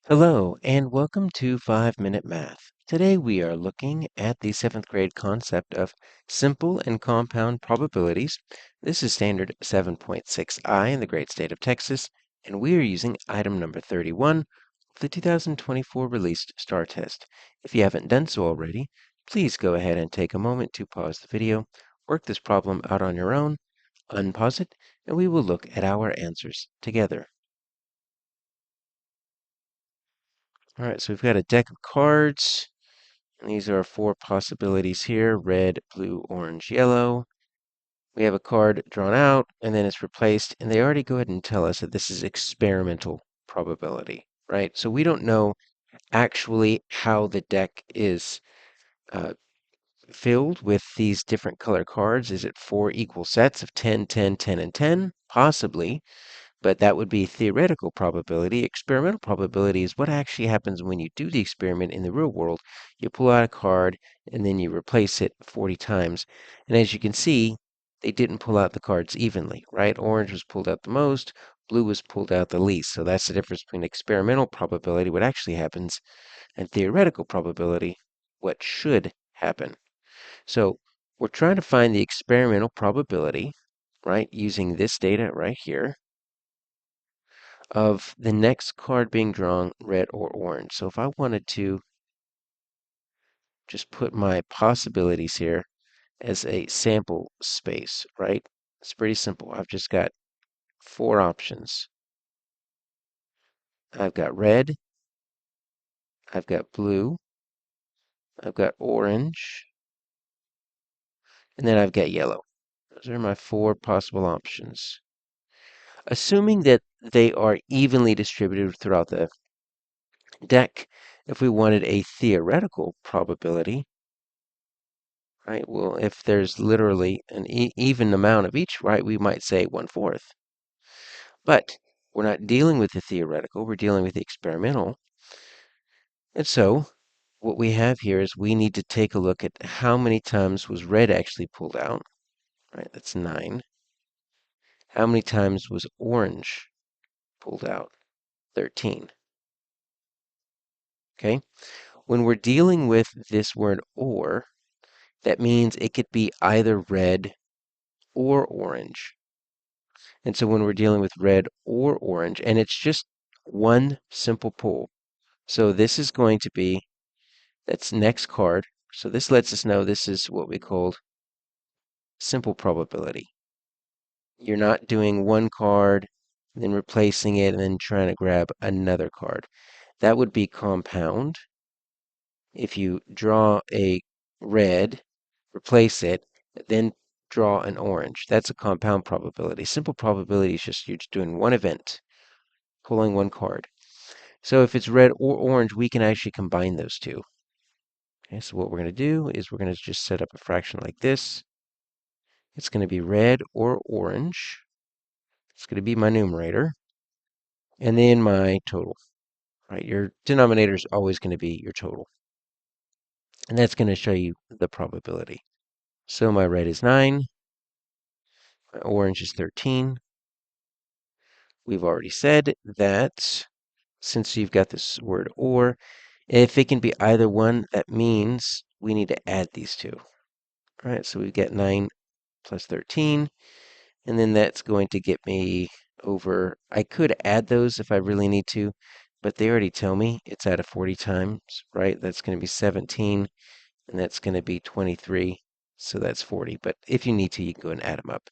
Hello, and welcome to 5-Minute Math. Today we are looking at the 7th grade concept of simple and compound probabilities. This is standard 7.6i in the great state of Texas, and we are using item number 31 of the 2024 released STAAR test. If you haven't done so already, please go ahead and take a moment to pause the video, work this problem out on your own, unpause it, and we will look at our answers together. All right, so we've got a deck of cards. And these are our four possibilities here: red, blue, orange, yellow. We have a card drawn out, and then it's replaced, and they already go ahead and tell us that this is experimental probability, right? So we don't know actually how the deck is uh, filled with these different color cards. Is it four equal sets of 10, 10, 10, and 10? Possibly. But that would be theoretical probability. Experimental probability is what actually happens when you do the experiment in the real world. You pull out a card and then you replace it 40 times. And as you can see, they didn't pull out the cards evenly, right? Orange was pulled out the most, blue was pulled out the least. So that's the difference between experimental probability, what actually happens, and theoretical probability, what should happen. So we're trying to find the experimental probability, right, using this data right here, of the next card being drawn, red or orange. So if I wanted to just put my possibilities here as a sample space, right? It's pretty simple. I've just got four options. I've got red, I've got blue, I've got orange, and then I've got yellow. Those are my four possible options. Assuming that they are evenly distributed throughout the deck, if we wanted a theoretical probability, right? Well, if there's literally an even amount of each, right, we might say 1/4. But we're not dealing with the theoretical, we're dealing with the experimental. And so what we have here is we need to take a look at how many times was red actually pulled out, right? That's 9. How many times was orange pulled out? 13. Okay? When we're dealing with this word or, that means it could be either red or orange. And so when we're dealing with red or orange, and it's just one simple pull. So this is going to be, that's next card. So this lets us know this is what we called simple probability. You're not doing one card, then replacing it, and then trying to grab another card. That would be compound. If you draw a red, replace it, then draw an orange. That's a compound probability. Simple probability is just you're just doing one event, pulling one card. So if it's red or orange, we can actually combine those two. Okay, so what we're going to do is we're going to just set up a fraction like this. It's going to be red or orange. It's going to be my numerator. And then my total. Right, your denominator is always going to be your total. And that's going to show you the probability. So my red is 9. My orange is 13. We've already said that since you've got this word or, if it can be either one, that means we need to add these two. All right, so we get 9 plus 13, and then that's going to get me over. I could add those if I really need to, but they already tell me it's out of 40 times, right? That's going to be 17, and that's going to be 23, so that's 40. But if you need to, you can go and add them up.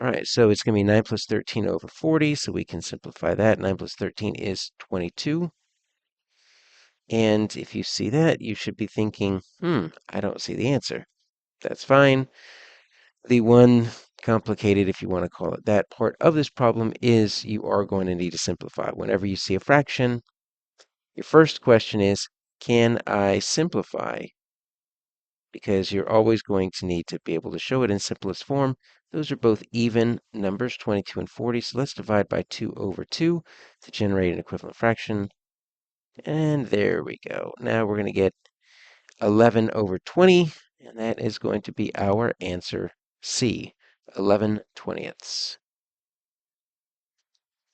All right, so it's going to be 9 plus 13 over 40, so we can simplify that. 9 plus 13 is 22. And if you see that, you should be thinking, I don't see the answer. That's fine. The one complicated, if you want to call it that, part of this problem is you are going to need to simplify. Whenever you see a fraction, your first question is, can I simplify? Because you're always going to need to be able to show it in simplest form. Those are both even numbers, 22 and 40. So let's divide by 2 over 2 to generate an equivalent fraction. And there we go. Now we're going to get 11 over 20, and that is going to be our answer C, 11/20ths.